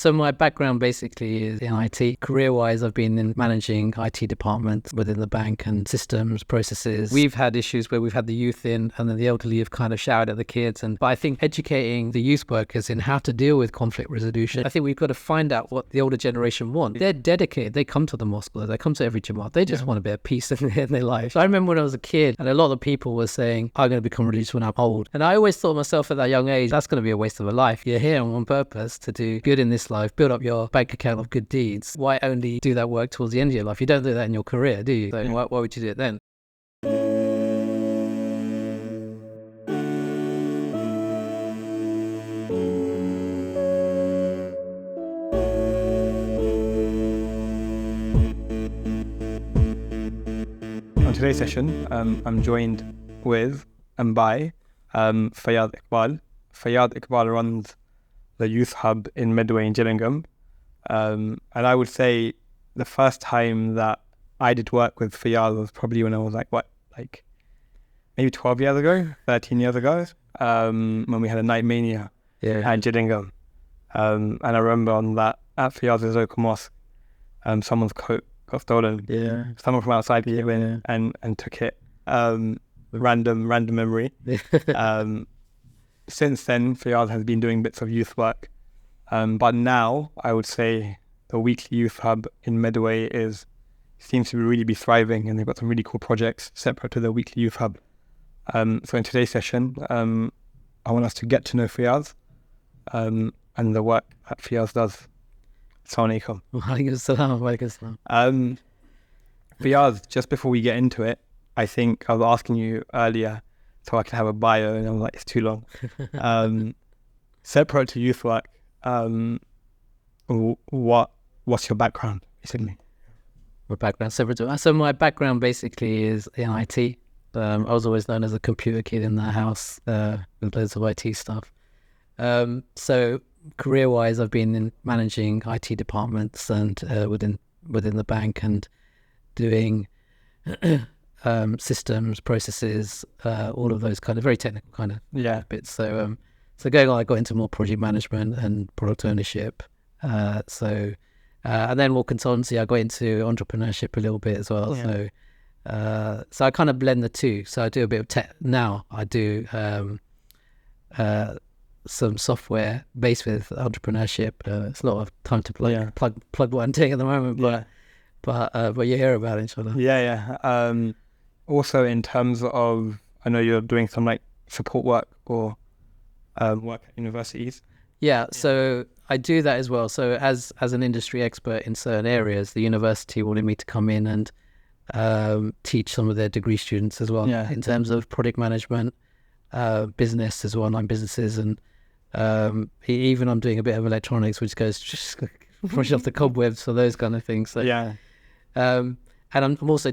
So my background basically is in IT. Career-wise, I've been in managing IT departments within the bank and systems, processes. We've had issues where we've had the youth in and then the elderly have kind of shouted at the kids. But I think educating the youth workers in how to deal with conflict resolution, I think we've got to find out what the older generation want. They're dedicated. They come to the mosque, they come to every Jamaat. They just want a bit of peace in their life. So I remember when I was a kid and a lot of people were saying, I'm going to become religious when I'm old. And I always thought to myself at that young age, that's going to be a waste of a life. You're here on purpose to do good in this life, build up your bank account of good deeds. Why only do that work towards the end of your life? You don't do that in your career, do you? So why would you do it then? On today's session, I'm joined with and by Fayaz Iqbal. Fayaz Iqbal runs the Youth Hubb in Medway in Gillingham. And I would say the first time that I did work with Fayaz was probably when I was maybe 12 years ago, 13 years ago, when we had a night mania at Gillingham. And I remember on that, at Fayaz's local mosque, someone's coat got stolen. Yeah. Someone from outside came in and took it. Random memory. Since then, Fayaz has been doing bits of youth work. But now, I would say the weekly Youth Hubb in Medway seems to really be thriving, and they've got some really cool projects separate to the weekly Youth Hubb. So in today's session, I want us to get to know Fayaz and the work that Fayaz does. Assalamu alaikum. Walaikum salam. Fayaz, just before we get into it, I think I was asking you earlier so I can have a bio, and I'm like, it's too long. Separate to youth work, what's your background, basically? My background, so my background basically is in IT. I was always known as a computer kid in the house with loads of IT stuff. So career-wise, I've been in managing IT departments and within the bank and doing systems, processes, all of those kind of very technical kind of bits. So going on, I got into more project management and product ownership. And then more consultancy. I got into entrepreneurship a little bit as well. Yeah. So I kind of blend the two. So I do a bit of tech now. I do some software based with entrepreneurship. It's a lot of time to plug what I'm doing at the moment, but you hear about it, inshallah. Also, in terms of, I know you're doing some like support work or work at universities. So I do that as well. So as an industry expert in certain areas, the university wanted me to come in and teach some of their degree students as well in terms of product management, business as well, online businesses, and even I'm doing a bit of electronics, which goes just brush off the cobwebs for those kind of things. So, and I'm also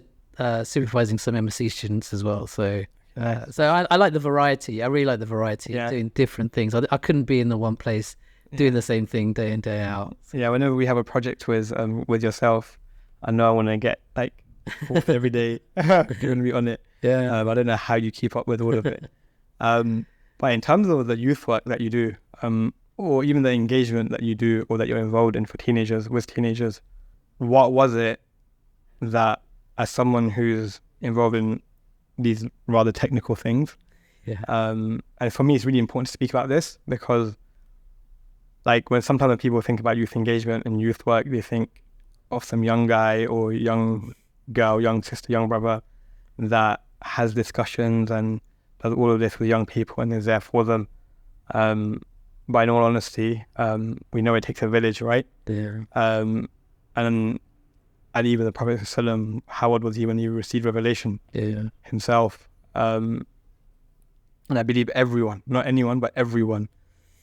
supervising some MSc students as well. So I like the variety. I really like the variety of doing different things. I couldn't be in the one place doing the same thing day in, day out. Yeah, whenever we have a project with yourself, I know I want to get like every day. You're going to be on it. I don't know how you keep up with all of it. But in terms of the youth work that you do, or even the engagement that you do or that you're involved in for teenagers, with teenagers, what was it that, as someone who's involved in these rather technical things, and for me it's really important to speak about this, because like sometimes when people think about youth engagement and youth work, they think of some young guy or young girl, young sister, young brother that has discussions and does all of this with young people and is there for them. But in all honesty, we know it takes a village, right? And even the Prophet ﷺ, how old was he when he received revelation himself? And I believe everyone, not anyone, but everyone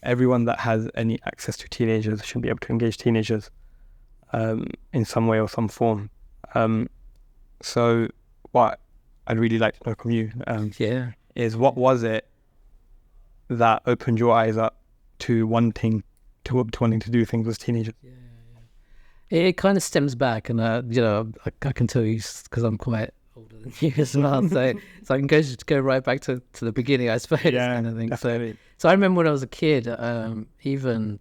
that has any access to teenagers should be able to engage teenagers in some way or some form. So what I'd really like to know from you is, what was it that opened your eyes up to wanting to do things with teenagers? It kind of stems back, and I can tell you because I'm quite older than you as well, so I can go right back to the beginning, I suppose. Kind of thing. So I remember when I was a kid, even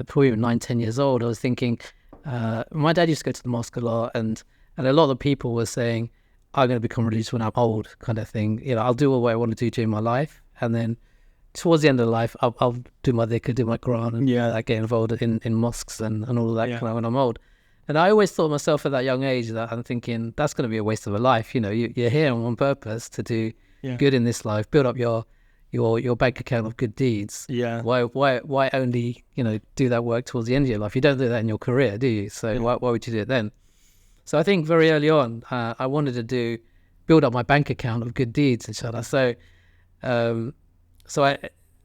probably 9, 10 years old, I was thinking, my dad used to go to the mosque a lot, and a lot of the people were saying, I'm going to become religious when I'm old, kind of thing. I'll do what I want to do during my life, and then towards the end of life, I'll do my dhikr, do my Quran, and get involved in mosques and all of that kind of when I'm old. And I always thought myself at that young age that I'm thinking, that's going to be a waste of a life. You're here on purpose to do good in this life, build up your bank account of good deeds. Yeah. Why only, do that work towards the end of your life? You don't do that in your career, do you? So why would you do it then? So I think very early on, I wanted to build up my bank account of good deeds, inshallah. So,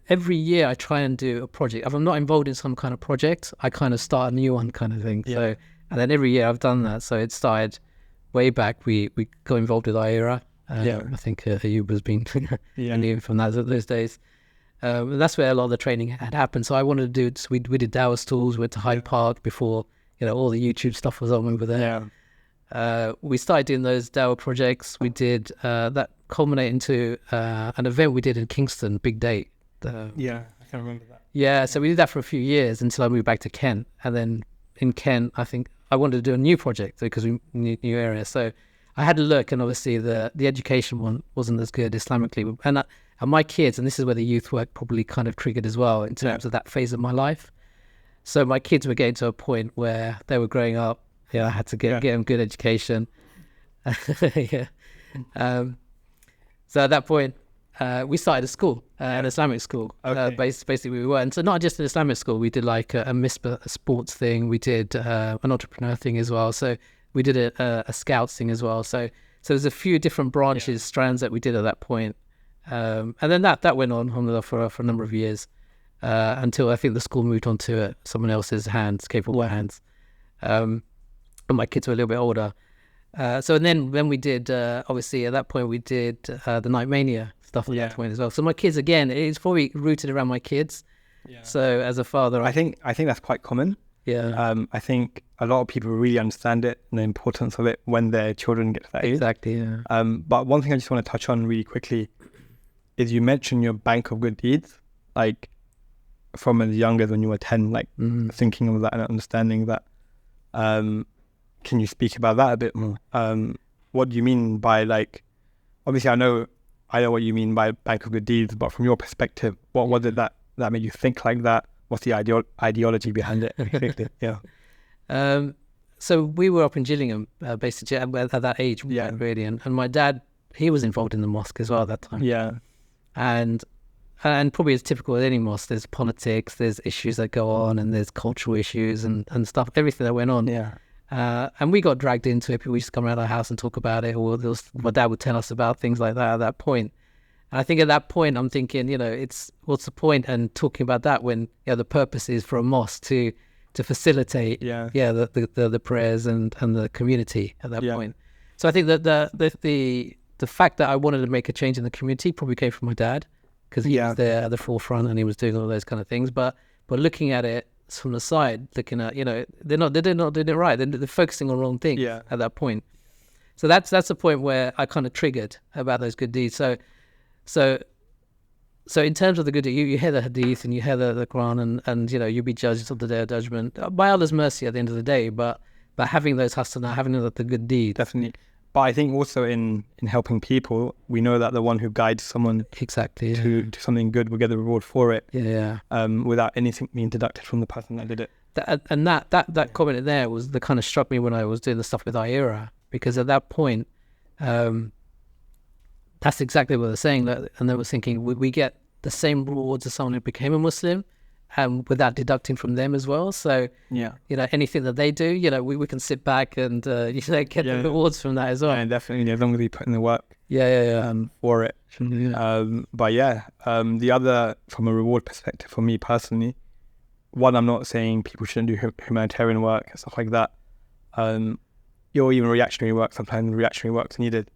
every year I try and do a project. If I'm not involved in some kind of project, I kind of start a new one kind of thing. So, and then every year I've done that. So it started way back. We got involved with IRA. I think Ayub has been knew from those days. That's where a lot of the training had happened. So I wanted to do. So we did Dawah stalls. Went to Hyde Park before all the YouTube stuff was on over there. We started doing those Dawah projects. We did that culminated into an event we did in Kingston, Big Date. I can remember that. Yeah, so we did that for a few years until I moved back to Kent, and then in Kent, I think I wanted to do a new project because we new area. So I had a look, and obviously the education one wasn't as good Islamically, and my kids, and this is where the youth work probably kind of triggered as well in terms of that phase of my life. So my kids were getting to a point where they were growing up. I had to get them good education. So at that point, we started a school, an Islamic school. Basically, we were, and so not just an Islamic school. We did like a MISPA sports thing. We did an entrepreneur thing as well. So we did a scouts thing as well. So there's a few different branches, strands that we did at that point. And then that went on alhamdulillah, for a number of years until I think the school moved on to someone else's hands, capable hands. And my kids were a little bit older. So and then when we did, obviously at that point we did the Night Mania stuff at that point as well. So my kids, again, it's probably rooted around my kids. So as a father, I think that's quite common. I think a lot of people really understand it and the importance of it when their children get to that age. Exactly. But one thing I just want to touch on really quickly is you mentioned your bank of good deeds, like from as young as when you were 10, like thinking of that and understanding that. Can you speak about that a bit more? What do you mean by, like, obviously I know what you mean by bank of good deeds, but from your perspective, what was it that made you think like that? What's the ideology behind it? So we were up in Gillingham, basically at that age, really, and my dad, he was involved in the mosque as well at that time. And probably as typical as any mosque, there's politics, there's issues that go on, and there's cultural issues and stuff, everything that went on. And we got dragged into it. People used to come around our house and talk about it, or my dad would tell us about things like that at that point. And I think at that point, I'm thinking, it's what's the point and talking about that when the purpose is for a mosque to facilitate the prayers and the community at that point. So I think that the fact that I wanted to make a change in the community probably came from my dad, because he was there at the forefront and he was doing all those kind of things. But looking at it from the side, looking at, they're not doing it right. They're focusing on the wrong thing at that point. So that's the point where I kind of triggered about those good deeds. So in terms of the good deed, you hear the hadith and you hear the Quran, and you'll be judged of the day of judgment by Allah's mercy at the end of the day. But having those hasana, having the good deed, definitely. But I think also in helping people, we know that the one who guides someone to something good will get the reward for it. Without anything being deducted from the person that did it. That comment in there was the kind of struck me when I was doing the stuff with IRA, because at that point, that's exactly what they're saying. And they were thinking, we get the same rewards as someone who became a Muslim, without deducting from them as well. So anything that they do, we can sit back and get the rewards from that as well. Definitely, as long as you put in the work for it. But the other, from a reward perspective, for me personally, one, I'm not saying people shouldn't do humanitarian work and stuff like that, or even reactionary work. Sometimes reactionary work's needed.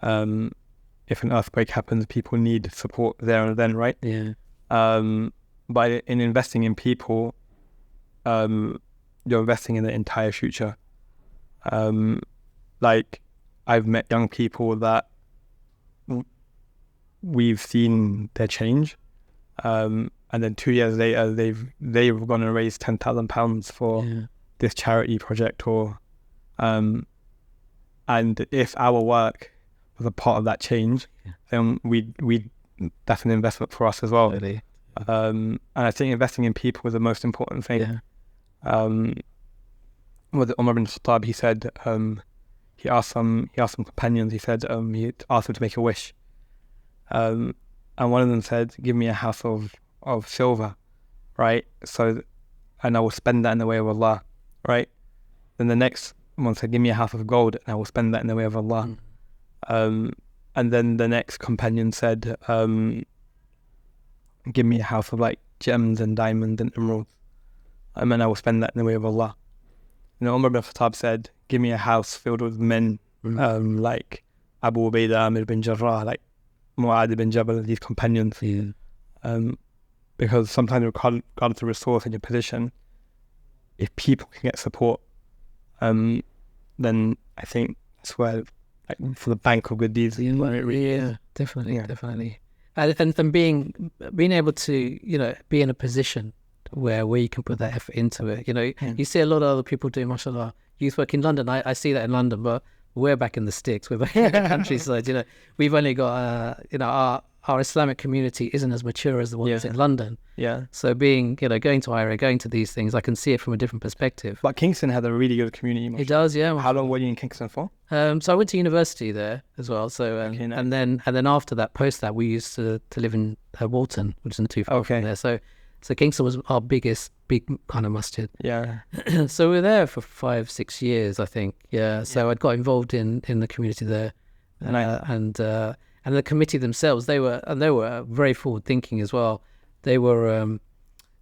If an earthquake happens, people need support there and then, right? But in investing in people, you're investing in the entire future. Like, I've met young people that we've seen their change, and and then 2 years later they've gone and raised £10,000 for this charity project, or and if our work was a part of that change, then we that's an investment for us as well. Really. And I think investing in people is the most important thing. With Umar bin Khattab, he said, he asked some companions, he said, he asked them to make a wish, and one of them said, give me a house of silver, right? So, and I will spend that in the way of Allah, right? Then the next one said, give me a house of gold, and I will spend that in the way of Allah. And then the next companion said, give me a house of like gems and diamonds and emeralds, and I will spend that in the way of Allah. You know, Umar bin Khattab said, give me a house filled with men like Abu Ubaidah, Amir bin Jarrah, like Mu'adh bin Jabal, these companions. Because sometimes regardless of resource and your position, if people can get support, then I think that's where, like, for the bank of good deeds. Definitely. And being able to, be in a position where you can put that effort into it. You see a lot of other people doing, mashallah, youth work in London. I see that in London, but we're back in the sticks. We're back in the countryside. We've only got, our Islamic community isn't as mature as the ones in London. So being, going to IRA, going to these things, I can see it from a different perspective. But Kingston had a really good community. It does, yeah. How long were you in Kingston for? So I went to university there as well. So and then after that, post that, we used to live in Walton, which isn't too far from there. So Kingston was our big kind of masjid. So we were there for 5-6 years, I think. So I'd got involved in the community there, and the committee themselves, they were very forward thinking as well. They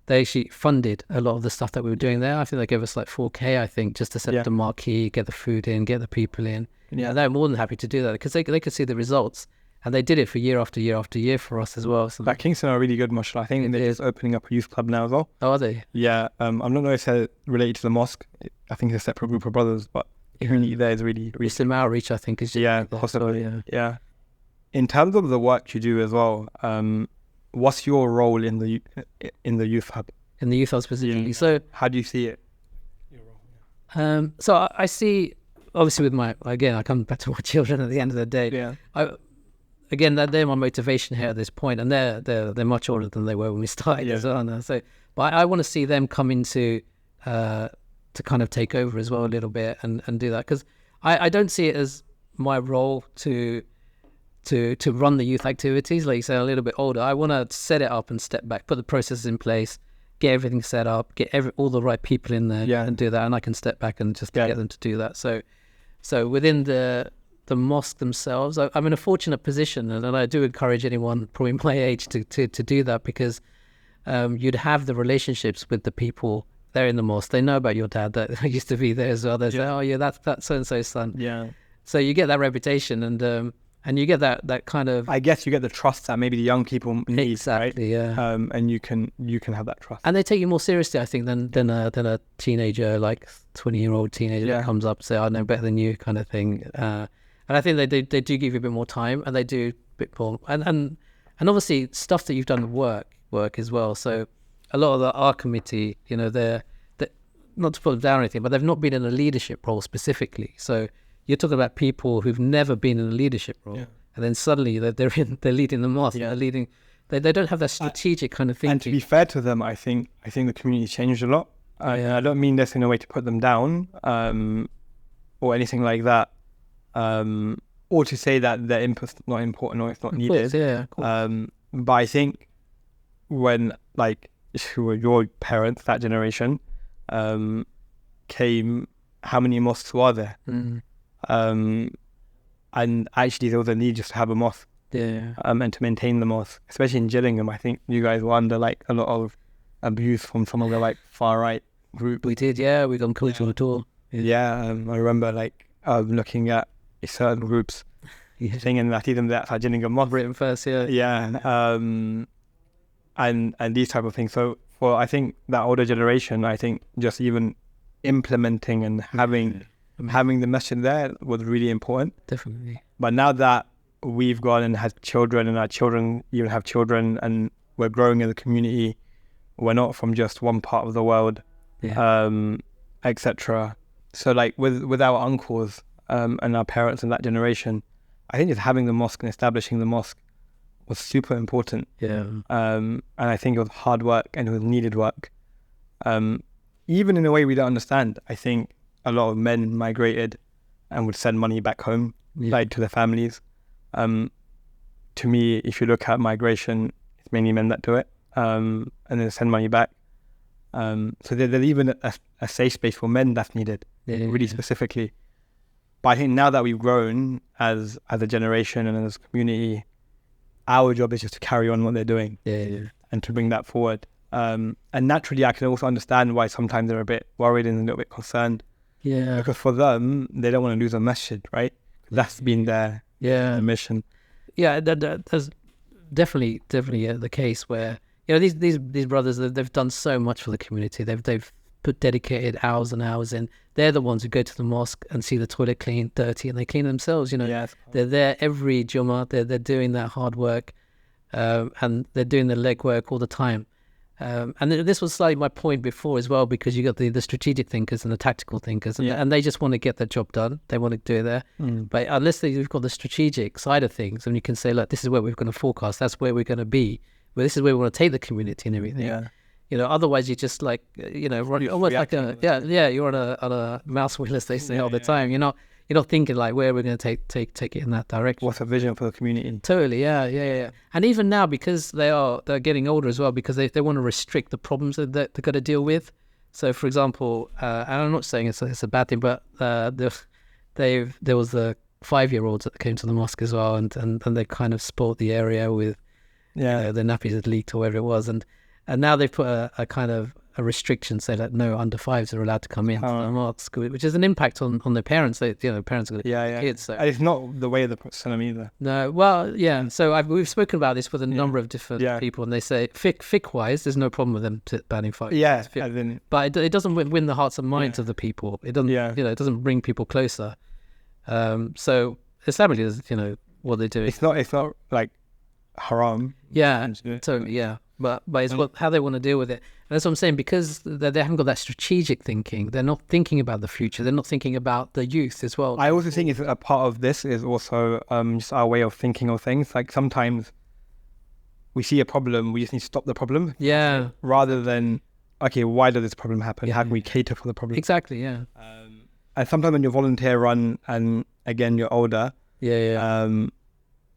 actually funded a lot of the stuff that we were doing there. I think they gave us like 4K, I think, just to set up the marquee, get the food in, get the people in. And they were more than happy to do that because they could see the results. And they did it for year after year after year for us as well. So that Kingston are really good, mashallah. I think they're just opening up a youth club now as well. Oh, are they? Yeah. I'm not know if they're related to the mosque. I think it's a separate group of brothers, but the community there is really... Muslim outreach, I think, is... possibly. Yeah. In terms of the work you do as well, what's your role in the Youth Hub? In the Youth Hub specifically. So how do you see it? Your role, so I see, obviously with I come back to my children at the end of the day. Again, they're my motivation here at this point, and they're much older than they were when we started as well now. So, but I want to see them come into to kind of take over as well a little bit and do that, because I don't see it as my role to run the youth activities. Like you say, a little bit older, I want to set it up and step back, put the processes in place, get everything set up, get all the right people in there and do that, and I can step back and just get them to do that. So within the mosque themselves, I'm in a fortunate position, and I do encourage anyone probably my age to do that, because you'd have the relationships with the people there in the mosque. They know about your dad that used to be there as well. They say, oh yeah, that's so-and-so's son. So you get that reputation, and you get that kind of... I guess you get the trust that maybe the young people need, exactly, right? And you can have that trust. And they take you more seriously, I think, than a teenager, like 20-year-old teenager that comes up and say, I know better than you, kind of thing. And I think they do give you a bit more time, and they do a bit more, and obviously stuff that you've done work as well. So a lot of our committee, they're not to put them down or anything, but they've not been in a leadership role specifically. So you're talking about people who've never been in a leadership role, and then suddenly they're leading the mosque. They're leading. They don't have that strategic kind of thinking. And to be fair to them, I think the community changed a lot. I don't mean this in a way to put them down or anything like that. Or to say that their input's not important or it's not needed. Of course. But I think when, like, your parents, that generation, came, how many mosques were there? And actually there was a need just to have a mosque. And to maintain the mosque, especially in Gillingham. I think you guys were under like a lot of abuse from some of the like far right group. We did, we got cultural tour. I remember like looking at certain groups thinking that even that's Gillingham mosque. Britain first, and these type of things. So for I think that older generation, I think just even implementing and having the message there was really important. Definitely. But now that we've gone and had children, and our children even have children, and we're growing as a community. We're not from just one part of the world, etc. So like with our uncles and our parents and that generation, I think just having the mosque and establishing the mosque was super important. And I think it was hard work and it was needed work. Even in a way we don't understand. I think a lot of men migrated and would send money back home, like to their families. To me, if you look at migration, it's mainly men that do it, and then send money back. So there's even a safe space for men that's needed, really specifically. But I think now that we've grown as a generation and as a community, our job is just to carry on what they're doing and to bring that forward. And naturally, I can also understand why sometimes they're a bit worried and a little bit concerned. Because for them, they don't want to lose a masjid, right? That's been their mission. That's definitely the case where, you know, these brothers, they've done so much for the community. They've put dedicated hours and hours in. They're the ones who go to the mosque and see the toilet clean, dirty, and they clean themselves. You know, they're there every Jummah. They're doing that hard work, and they're doing the legwork all the time. And this was slightly my point before as well, because you got the strategic thinkers and the tactical thinkers, and they just want to get the job done. They want to do it there. But unless you've got the strategic side of things, and you can say, look, this is where we're going to forecast. That's where we're going to be. Well, this is where we want to take the community and everything. You know, otherwise you just like, you know, almost like you're on a mouse wheel, as they say all the time. You're not thinking like where we're going to take it in that direction. What's a vision for the community? Totally, yeah. And even now, because they're getting older as well, because they want to restrict the problems that they're going to deal with. So, for example, and I'm not saying it's a bad thing, but there was the 5-year-olds that came to the mosque as well, and they kind of spoiled the area with their nappies had leaked or whatever it was, and now they've put a kind of a restriction, say that no under 5s are allowed to come in to the mosque, which is an impact on their parents. Parents are going to kids. So. And it's not the way of the Prophet either. No, well, So we've spoken about this with a number of different people, and they say fiqh-wise, there's no problem with them banning 5. But it doesn't win the hearts and minds of the people. It doesn't, it doesn't bring people closer. So Islamically, is what they do. It's not like haram. Totally. But it's how they want to deal with it. And that's what I'm saying, because they haven't got that strategic thinking. They're not thinking about the future. They're not thinking about the youth as well. I also think it's a part of this is also just our way of thinking of things. Like sometimes we see a problem, we just need to stop the problem. Rather than, okay, why does this problem happen? How can we cater for the problem? Exactly, And sometimes when you volunteer run, and again, you're older,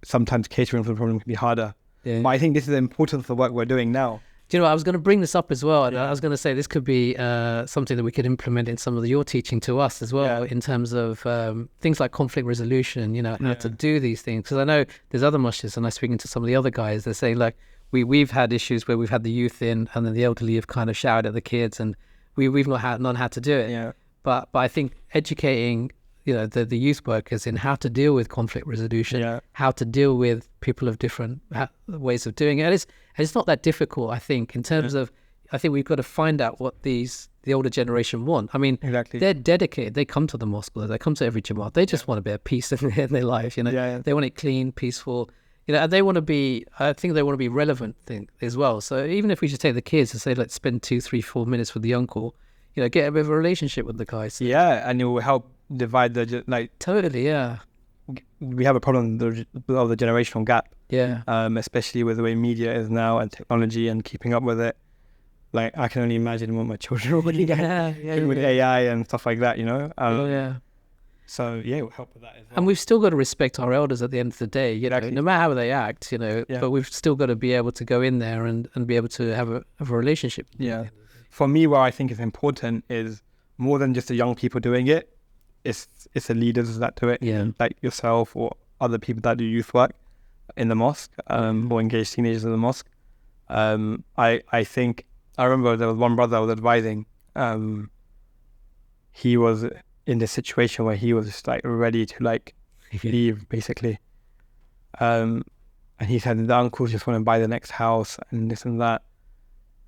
sometimes catering for the problem can be harder. But I think this is the importance of the work we're doing now. Do you know, I was going to bring this up as well. And I was going to say this could be something that we could implement in some of your teaching to us as well, in terms of things like conflict resolution, how to do these things. Because I know there's other masjids, and I'm speaking to some of the other guys, they're saying like, we've had issues where we've had the youth in, and then the elderly have kind of shouted at the kids, and we've not had to do it. But I think educating the youth workers in how to deal with conflict resolution, how to deal with people of different ways of doing it. And it's not that difficult, I think, in terms of, I think we've got to find out what the older generation want. I mean, they're dedicated. They come to the mosque, they come to every Jamaat. They just want a bit of peace in their life, They want it clean, peaceful, and they want to be, I think they want to be relevant as well. So even if we just take the kids and say, let's spend 2, 3, 4 minutes with the uncle, get a bit of a relationship with the guys. And it will help divide totally. We have a problem of the generational gap, especially with the way media is now and technology and keeping up with it. Like, I can only imagine what my children will get with AI and stuff like that, So it will help with that as well. And we've still got to respect our elders at the end of the day, no matter how they act, but we've still got to be able to go in there and be able to have a relationship. For me, what I think is important is more than just the young people doing it. It's the leaders that do it, like yourself or other people that do youth work in the mosque, or engage teenagers in the mosque. I think, I remember there was one brother I was advising. He was in this situation where he was just like ready to leave, basically. And he said the uncles just want to buy the next house and this and that.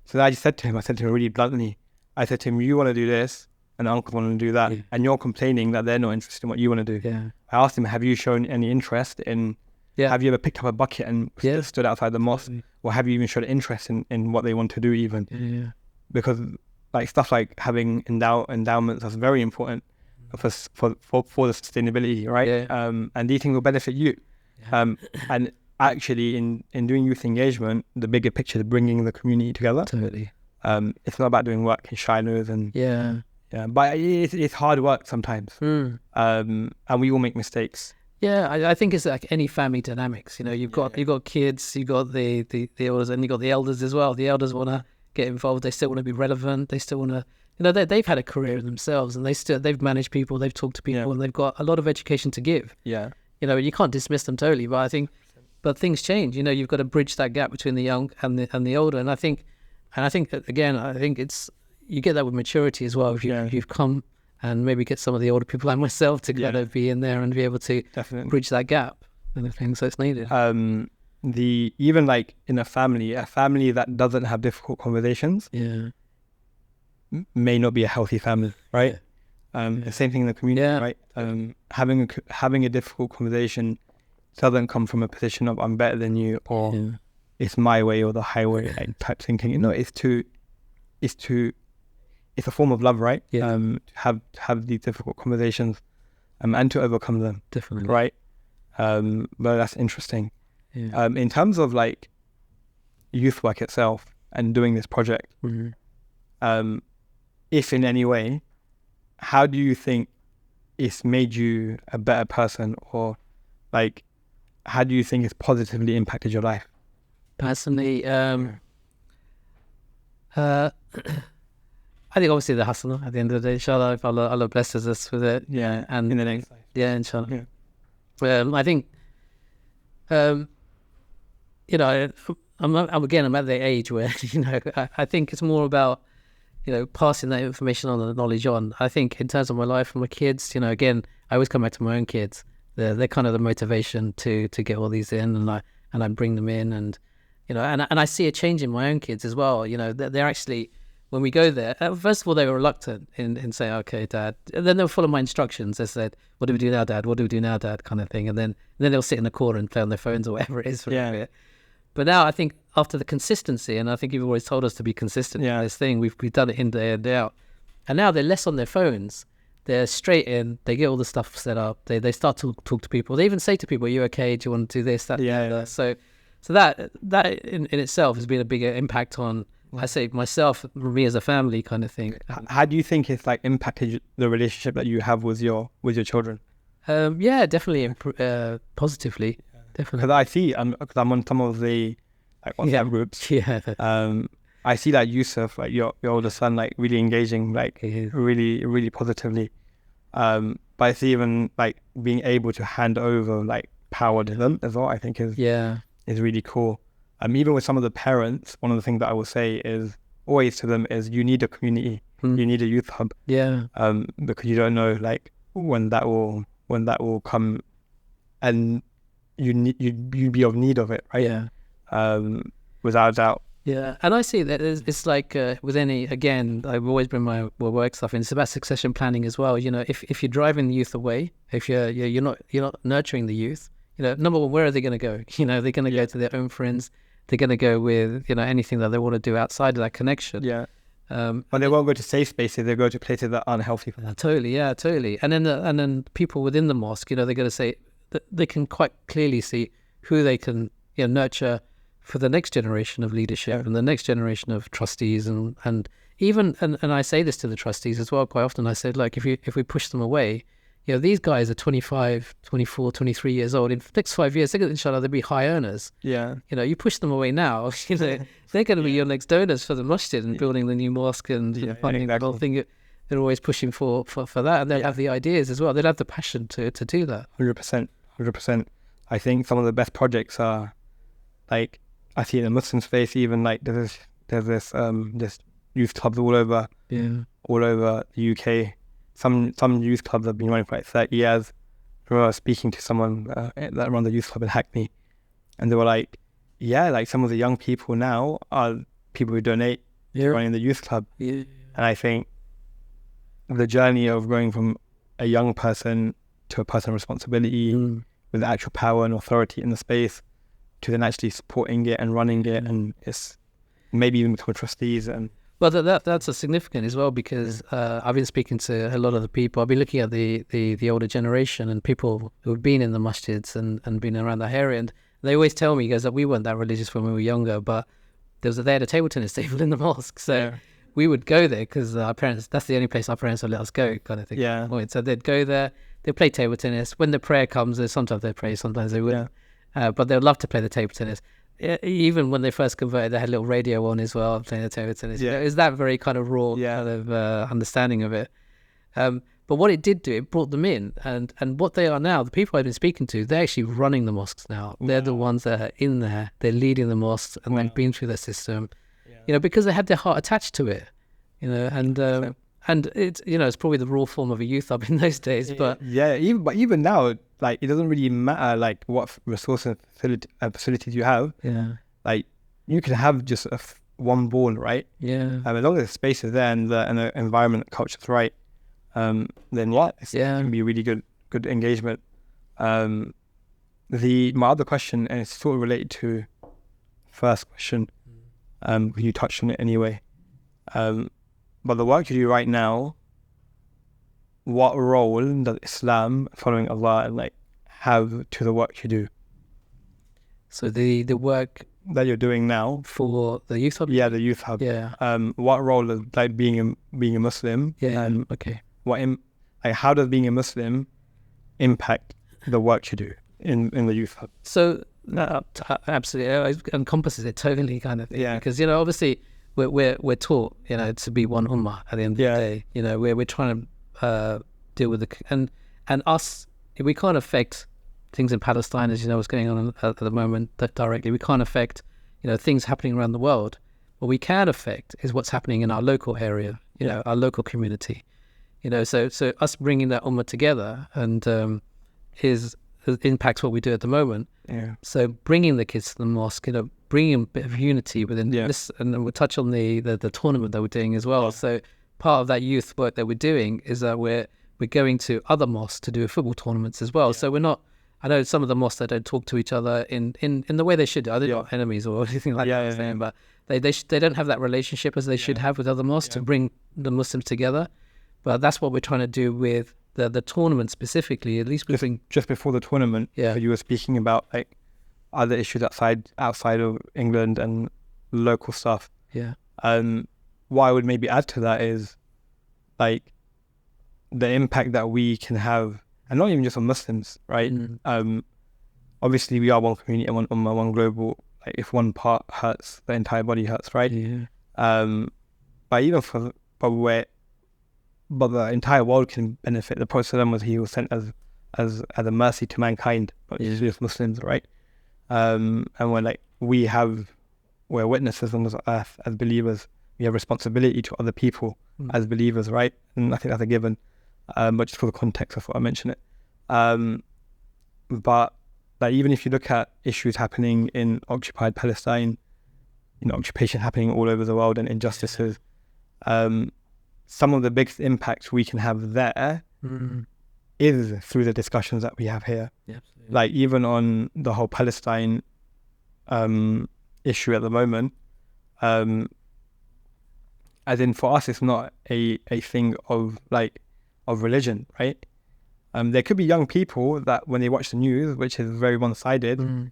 So I said to him really bluntly, I said to him, you want to do this, and the uncles want to do that, and you're complaining that they're not interested in what you want to do. I asked him, have you shown any interest in Yeah. Have you ever picked up a bucket and stood outside the mosque? Or have you even showed interest in what they want to do even? Yeah. Because like stuff like having endowments is very important for the sustainability, right? Yeah. And these things will benefit you. Yeah. And actually in doing youth engagement, the bigger picture is bringing the community together. Totally. It's not about doing work in shilos and but it's hard work sometimes. And we all make mistakes. Yeah, I think it's like any family dynamics. You know, you've got kids, you've got the elders, and you've got the elders as well. The elders want to get involved. They still want to be relevant. They still want to, you know, they've had a career themselves, and they've managed people, they've talked to people, and they've got a lot of education to give. Yeah, you know, you can't dismiss them totally. But I think, things change. You know, you've got to bridge that gap between the young and the older. And I think again, it's you get that with maturity as well. If you've come and maybe get some of the older people like myself to kind of be in there and be able to bridge that gap and things. So it's needed. Even like in a family that doesn't have difficult conversations may not be a healthy family, right? The same thing in the community, right? Having a difficult conversation doesn't come from a position of I'm better than you or it's my way or the highway type thinking. You know, it's a form of love, right? Have these difficult conversations and to overcome them. Definitely. Right? But that's interesting. In terms of like youth work itself and doing this project, if in any way, how do you think it's made you a better person, or like how do you think it's positively impacted your life? Personally, I think obviously the hustle at the end of the day, inshallah, if Allah blesses us with it. Yeah. And in the next life. Yeah, inshallah. Yeah. I think, you know, I'm at the age where, you know, I think it's more about, you know, passing that information on, the knowledge on. I think in terms of my life and my kids, you know, again, I always come back to my own kids. They're kind of the motivation to get all these in, and I bring them in, and, you know, and I see a change in my own kids as well. You know, they're actually, when we go there, first of all, they were reluctant in saying, okay, Dad. And then they'll follow my instructions. They said, what do we do now, Dad? What do we do now, Dad? Kind of thing. And then they'll sit in the corner and play on their phones or whatever it is for a bit. But now I think after the consistency, and I think you've always told us to be consistent in this thing, we've done it in day and day out. And now they're less on their phones. They're straight in. They get all the stuff set up. They start to talk to people. They even say to people, are you okay? Do you want to do this, that, that? So that in itself has been a bigger impact on, I say, myself, me as a family kind of thing. How do you think it's like impacted the relationship that you have with your children? Definitely positively. Definitely. Because I see, because I'm on some of the like WhatsApp groups. I see that Yusuf, like your older son, like really engaging, like really, really positively. But I see even like being able to hand over like power to them as well, I think is really cool. Even with some of the parents, one of the things that I will say is always to them is you need a community, you need a youth hub. Because you don't know like when that will come, and you'd be of need of it, right? Without a doubt. And I see that it's like with any, again, I've always been my work stuff, and it's about succession planning as well. You know, if you're driving the youth away, if you're not nurturing the youth, you know, number one, where are they going to go? You know, they're going to go to their own friends. They're going to go with, you know, anything that they want to do outside of that connection. But they won't go to safe spaces. They go to places that aren't healthy for them. Totally. And then people within the mosque, you know, they're going to say that they can quite clearly see who they can, you know, nurture for the next generation of leadership and the next generation of trustees, and even I say this to the trustees as well quite often. I said, like, if we push them away, you know, these guys are 25, 24, 23 years old. In the next 5 years, inshallah, they'll be high earners. You know, you push them away now, you know, they're going to be your next donors for the masjid and building the new mosque and funding the whole thing. They're always pushing for that, and they'll have the ideas as well. They'll have the passion to do that. 100%. I think some of the best projects are, like, I see in the Muslim space, even like there's this youth clubs all over the UK. Some youth clubs have been running for like 30 years. I remember speaking to someone that ran the youth club in Hackney, and they were like, like some of the young people now are people who donate running the youth club. And I think the journey of going from a young person to a person of responsibility, with actual power and authority in the space to then actually supporting it and running it, and it's maybe even become trustees. And well, that's a significant as well, because I've been speaking to a lot of the people. I've been looking at the older generation and people who've been in the masjids and been around that area, and they always tell me, guys, that we weren't that religious when we were younger, but they had a table tennis table in the mosque, so we would go there because our parents, that's the only place our parents would let us go, kind of thing. Yeah. So they'd go there, they'd play table tennis. When the prayer comes, sometimes they'd pray, sometimes they wouldn't. But they'd love to play the table tennis. Even when they first converted, they had a little radio on as well, playing the table tennis. Yeah. It was that very kind of raw kind of understanding of it. But what it did do, it brought them in. And what they are now, the people I've been speaking to, they're actually running the mosques now. Wow. They're the ones that are in there. They're leading the mosques, and they've been through the system, because they had their heart attached to it, and it's, it's probably the raw form of a youth hub in those days. But even now, like, it doesn't really matter like what resources and facilities you have. Yeah. Like, you can have just one ball, right? Yeah. As long as the space is there and the environment, culture is right, then it can be really good engagement. My other question, and it's sort of related to first question, you touched on it anyway. But the work you do right now, what role does Islam, following Allah, like, have to the work you do? So the work that you're doing now for the Youth Hub? Yeah, the Youth Hub. Yeah. What role does, like, being a Muslim? Yeah. Okay. How does being a Muslim impact the work you do in the Youth Hub? So absolutely, it encompasses it totally, kind of thing. Yeah. Because obviously we're taught to be one ummah at the end of the day. We're trying to deal with and us. We can't affect things in Palestine, as what's going on at the moment directly. We can't affect things happening around the world. What we can affect is what's happening in our local area, our local community. So us bringing that ummah together and impacts what we do at the moment. Yeah. So bringing the kids to the mosque, bringing a bit of unity within this, and then we'll touch on the tournament that we're doing as well. So part of that youth work that we're doing is that we're going to other mosques to do football tournaments as well. So we're not. I know some of the mosques that don't talk to each other in the way they should. They're not enemies or anything like that. But they don't have that relationship as they should have with other mosques to bring the Muslims together. But that's what we're trying to do with the tournament specifically. At least just before the tournament, you were speaking about like other issues outside of England and local stuff. Yeah. What I would maybe add to that is like the impact that we can have, and not even just on Muslims, right? Obviously we are one community and one ummah, one global. Like, if one part hurts, the entire body hurts, right? Yeah. But even but the entire world can benefit. The Prophet was sent as a mercy to mankind, but just Muslims, right? And we're witnesses on this earth as believers. We have responsibility to other people as believers, right? And I think that's a given. But just for the context, I thought I mentioned it. But like, even if you look at issues happening in occupied Palestine, occupation happening all over the world and injustices, some of the biggest impacts we can have there is through the discussions that we have here. Yeah, like, even on the whole Palestine issue at the moment, as in, for us, it's not a thing of religion, right? There could be young people that when they watch the news, which is very one-sided,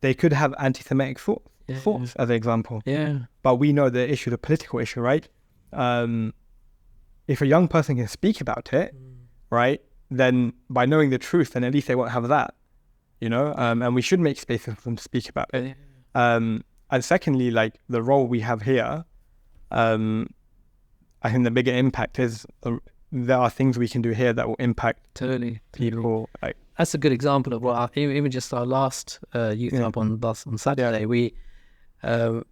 they could have anti-Semitic thoughts, as an example. Yeah. But we know the issue, the political issue, right? If a young person can speak about it, right, then by knowing the truth, then at least they won't have that, and we should make space for them to speak about it. And secondly, like, the role we have here, I think the bigger impact is there are things we can do here that will impact people. Like, that's a good example of what even just our last Youth Hub on Saturday. We have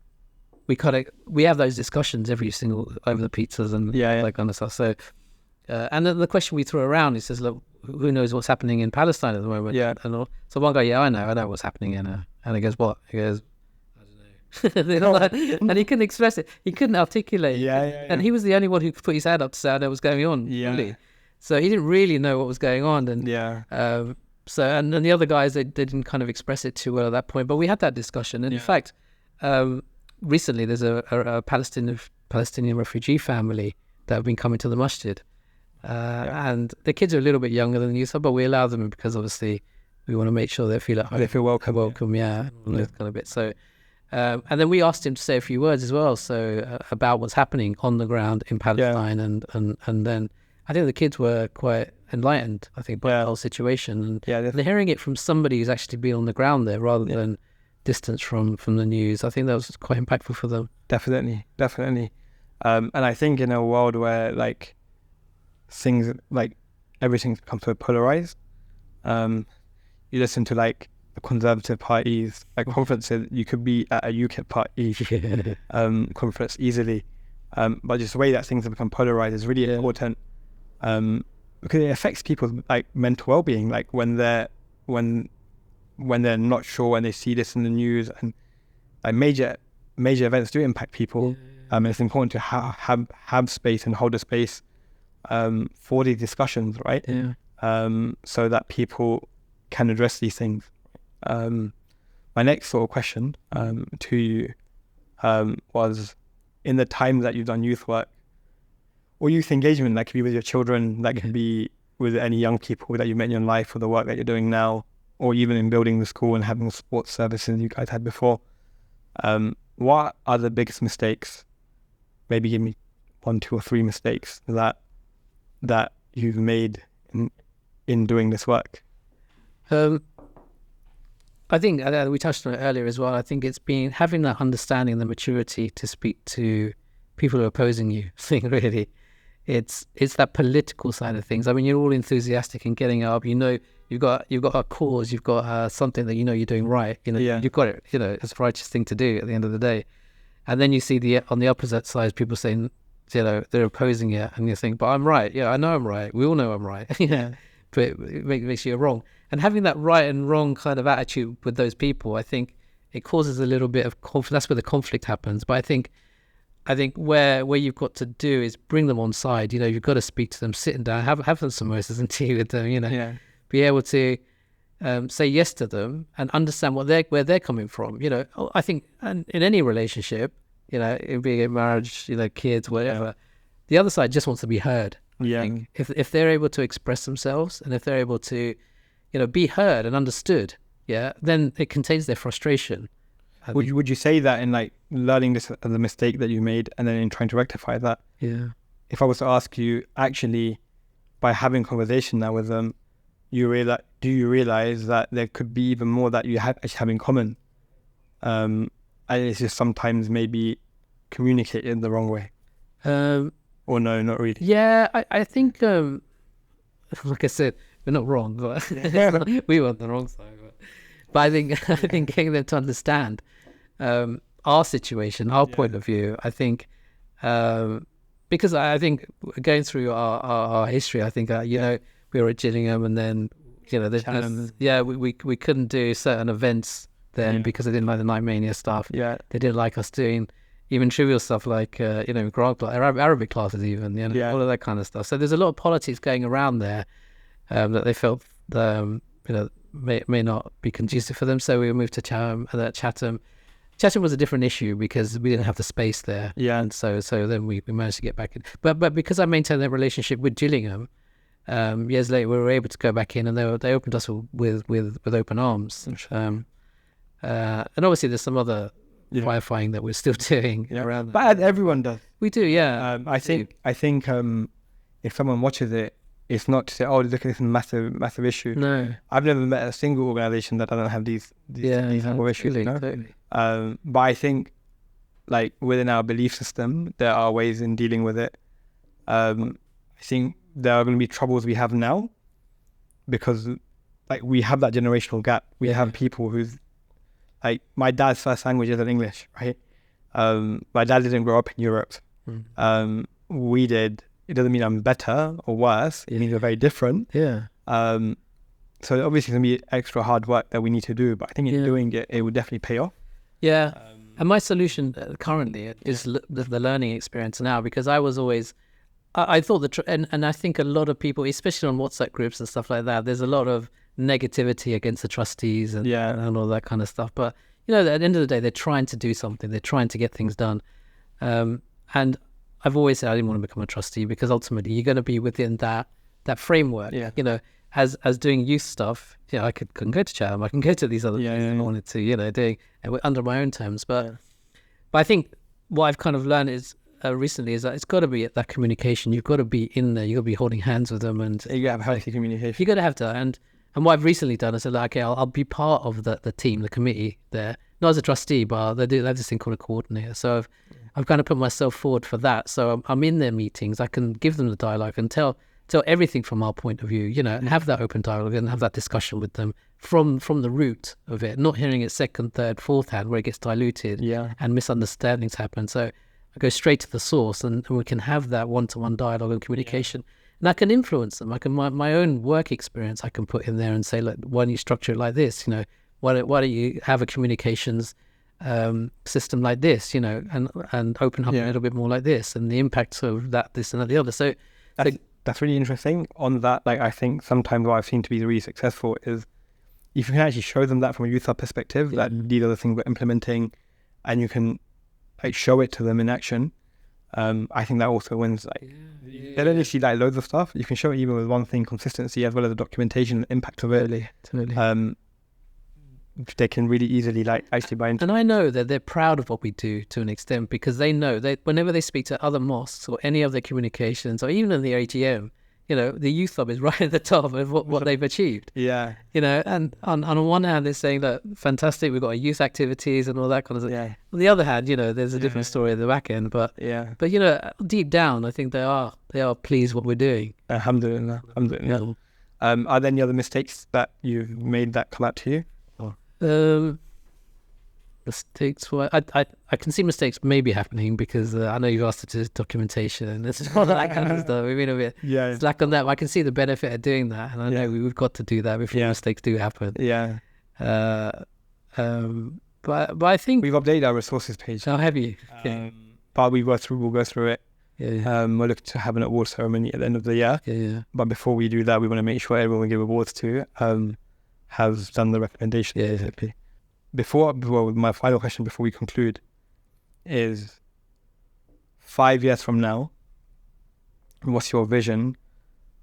those discussions every single over the pizzas and that kind of stuff. So, and then the question we threw around, he says, "Look, who knows what's happening in Palestine at the moment?" Yeah. And all. So one guy, I know what's happening in her. And he goes, "What?" He goes, "I don't know." And he couldn't express it. He couldn't articulate. Yeah. And he was the only one who could put his hand up to say, "I know what's going on." Yeah. Really. So he didn't really know what was going on. And So and the other guys, they didn't kind of express it too well at that point. But we had that discussion, and in fact, recently there's a Palestinian refugee family that have been coming to the masjid, and the kids are a little bit younger than Youth Hubb, but we allow them because obviously we want to make sure they feel at home. They feel welcome. All those kind of bits. So, and then we asked him to say a few words as well, so about what's happening on the ground in Palestine, and then I think the kids were quite enlightened, I think, by the whole situation, and they're hearing it from somebody who's actually been on the ground there rather than distance from the news. I think that was quite impactful for them. Definitely. And I think in a world where like things like everything becomes so polarized, you listen to like the Conservative parties, like conferences, you could be at a UKIP party conference easily, but just the way that things have become polarized is really important, because it affects people's like mental well-being, like when they're not sure, when they see this in the news, and like major events do impact people. It's important to have space and hold a space for these discussions, right? So that people can address these things. My next sort of question to you was, in the time that you've done youth work or youth engagement, that could be with your children, that could be with any young people that you met in your life, or the work that you're doing now, or even in building the school and having the sports services you guys had before, what are the biggest mistakes? Maybe give me 1, 2, or 3 mistakes that you've made in doing this work. I think we touched on it earlier as well. I think it's been having that understanding, the maturity to speak to people who are opposing you. Thing really, it's that political side of things. I mean, you're all enthusiastic and getting up. You know, you've got a cause. You've got something that you know you're doing right. You know, you've got it. You know, it's the righteous thing to do at the end of the day. And then you see on the opposite side, people saying, you know, they're opposing it, and you think, but I'm right. Yeah, I know I'm right. We all know I'm right. But it makes you wrong. And having that right and wrong kind of attitude with those people, I think it causes a little bit of conflict. That's where the conflict happens. But I think where you've got to do is bring them on side. You know, you've got to speak to them, sitting down, have them samosas and tea with them. You know, be able to say yes to them and understand where they're coming from. You know, I think and in any relationship, you know, it being a marriage, you know, kids, whatever, the other side just wants to be heard. I think if they're able to express themselves, and if they're able to, you know, be heard and understood, then it contains their frustration. Would you say that in like learning this as a mistake that you made, and then in trying to rectify that? If I was to ask you, actually, by having conversation now with them, do you realize that there could be even more that you actually have in common? And it's just sometimes maybe communicated the wrong way. Or no, not really. Yeah, I think, like I said, we're not wrong, but we were on the wrong side. But I think getting them to understand our situation, our point of view, I think, because I think going through our history, I think, you know, we were at Gillingham, and then, you know, we couldn't do certain events then because they didn't like the Night Mania stuff. They didn't like us doing even trivial stuff like, you know, Arabic classes even, you know, all of that kind of stuff. So there's a lot of politics going around there that they felt, you know, may not be conducive for them. So we moved to Chatham. Chatham was a different issue because we didn't have the space there. And so then we managed to get back in. But because I maintained that relationship with Gillingham, years later we were able to go back in, and they opened us with open arms. And obviously there's some other firefighting that we're still doing around that. But everyone does. We do, I think if someone watches it, it's not to say, oh, look at this massive issue. No, I've never met a single organisation that doesn't have these type of issues. You know? Totally. But I think, like, within our belief system, there are ways in dealing with it. I think there are going to be troubles we have now because, like, we have that generational gap. We have people who's, like, my dad's first language isn't English, right? My dad didn't grow up in Europe. We did. It doesn't mean I'm better or worse. It means we're very different. So obviously it's going to be extra hard work that we need to do, but I think in doing it, it would definitely pay off. And my solution currently is the learning experience now, because I was always, I thought and I think a lot of people, especially on WhatsApp groups and stuff like that, there's a lot of negativity against the trustees and all that kind of stuff. But at the end of the day, they're trying to do something. They're trying to get things done. And I've always said I didn't want to become a trustee because ultimately you're going to be within that framework. As doing youth stuff, I can go to Chatham, I can go to these other things if I wanted to, doing under my own terms. But I think what I've kind of learned is recently is that it's got to be that communication. You've got to be in there. You've got to be holding hands with them, and you got to have healthy communication. You got to have that. And what I've recently done is said, okay, I'll be part of the team, the committee there, not as a trustee, but they have this thing called a coordinator. So I've kind of put myself forward for that. So I'm in their meetings. I can give them the dialogue and tell everything from our point of view, and have that open dialogue and have that discussion with them from the root of it, not hearing it second, third, fourth hand where it gets diluted and misunderstandings happen. So I go straight to the source and we can have that one-to-one dialogue and communication. And I can influence them. I can my own work experience I can put in there and say, look, why don't you structure it like this? Why don't you have a communications system like this? And open up a little bit more like this, and the impacts of that, this, and that, the other. So that's really interesting. On that, I think sometimes what I've seen to be really successful is if you can actually show them that from a Youth Hubb perspective, that these are the things we're implementing, and you can show it to them in action. I think that also wins. They don't actually loads of stuff. You can show it even with one thing, consistency, as well as the documentation and impact of it. Totally. They can really easily actually buy into. And I know that they're proud of what we do to an extent, because they know that whenever they speak to other mosques or any of their communications, or even in the AGM, the Youth Hubb is right at the top of what they've achieved. And on one hand they're saying that fantastic, we've got our youth activities and all that kind of stuff. On the other hand, there's a different story at the back end, but deep down I think they are pleased what we're doing. Alhamdulillah. Are there any other mistakes that you've made that come out to you? Mistakes. Well, I can see mistakes maybe happening because I know you've asked to do documentation and all that kind of stuff. We've been a bit slack on that. But I can see the benefit of doing that, and I know we've got to do that before mistakes do happen. But I think we've updated our resources page. Oh, have you? Okay. But we'll go through it. We'll look to have an award ceremony at the end of the year. But before we do that, we want to make sure everyone we give awards to has done the recommendation. Before my final question before we conclude is, 5 years from now, what's your vision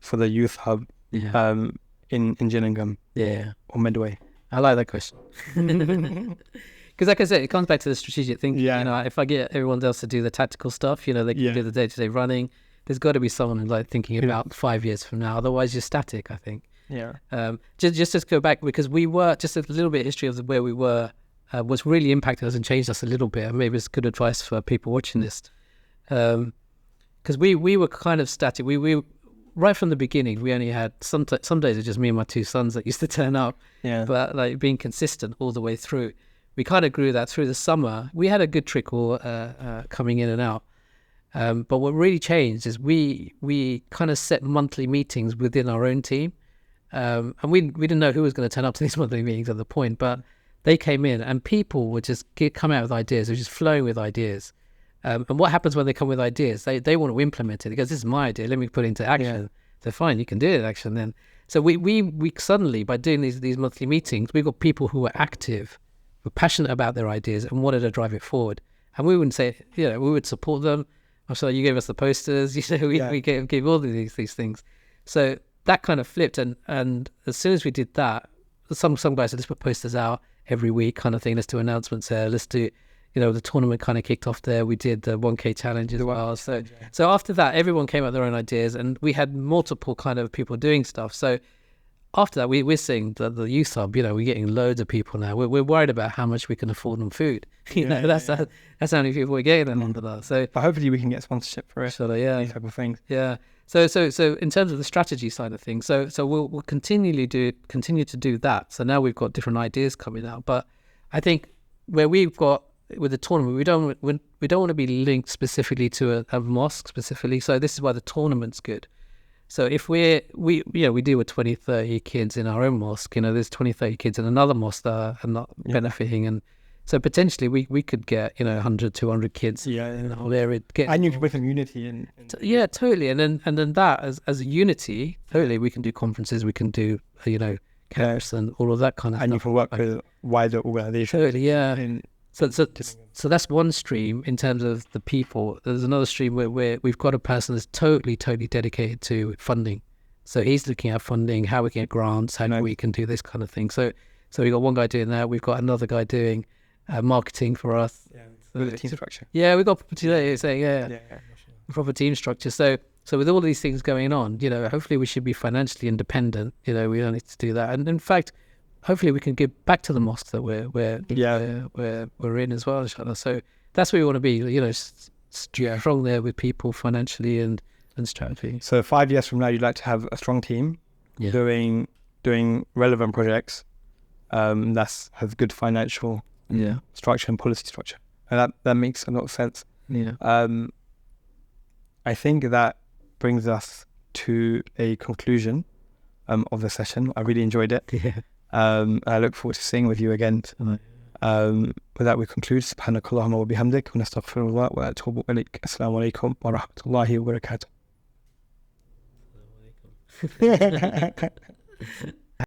for the Youth Hubb in Gillingham or Medway? I like that question. Because like I said, it comes back to the strategic thinking. If I get everyone else to do the tactical stuff, they can do the day-to-day running. There's got to be someone who's thinking about 5 years from now. Otherwise, you're static, I think. Just to go back, because we were just a little bit of history of where we were was really impacted us and changed us a little bit. And maybe it's good advice for people watching this, because we were kind of static. We right from the beginning. We only had some days it just me and my two sons that used to turn up. But being consistent all the way through, we kind of grew that through the summer. We had a good trickle coming in and out. But what really changed is we kind of set monthly meetings within our own team. And we didn't know who was going to turn up to these monthly meetings at the point, but they came in and people would just come out with ideas. They were just flowing with ideas. And what happens when they come with ideas? They want to implement it. They go, this is my idea, let me put it into action. So fine, you can do it in action then. So we suddenly, by doing these monthly meetings, we got people who were active, were passionate about their ideas and wanted to drive it forward. And we wouldn't say, we would support them. I'm sorry, you gave us the posters, we gave all these things. So that kind of flipped, and as soon as we did that, some guys said, let's put posters out every week kind of thing, let's do announcements there, let's do, the tournament kind of kicked off there, we did the 1K challenge as well. So after that, everyone came up with their own ideas, and we had multiple kind of people doing stuff. So after that, we're seeing the Youth Hubb, we're getting loads of people now. We're worried about how much we can afford on food. That's how many people we're getting under that. So but hopefully we can get sponsorship for it. These type of things. So in terms of the strategy side of things, so we'll continue to do that. So now we've got different ideas coming out. But I think where we've got with the tournament, we don't want to be linked specifically to a mosque specifically. So this is why the tournament's good. So if we deal with 20, 30 kids in our own mosque, there's 20, 30 kids in another mosque that are not benefiting. And so potentially we could get, 100, 200 kids in the whole area. And you can bring some unity. Totally. And then that as a unity, totally, we can do conferences, we can do, camps and all of that kind of and stuff. you can work with wider organisations. Totally, yeah. So that's one stream in terms of the people. There's another stream where we've got a person that's totally dedicated to funding. So he's looking at funding, how we can get grants, how we can do this kind of thing. So we've got one guy doing that. We've got another guy doing marketing for us. Yeah, with the team structure. Yeah, we've got proper team structure. So with all these things going on, hopefully we should be financially independent. We don't need to do that. And in fact, hopefully we can give back to the mosque that we're in as well, inshallah. So that's where we want to be, strong there with people financially and strategy. So 5 years from now, you'd like to have a strong team doing relevant projects that has good financial structure and policy structure. And that makes a lot of sense. Yeah. I think that brings us to a conclusion of the session. I really enjoyed it. Yeah. I look forward to seeing with you again. With that, we conclude. Subhanakallahumma wa bihamdik wa nastaghfirullah wa atubu ilayk. Assalamu alaikum wa rahmatullahi wa barakatuh.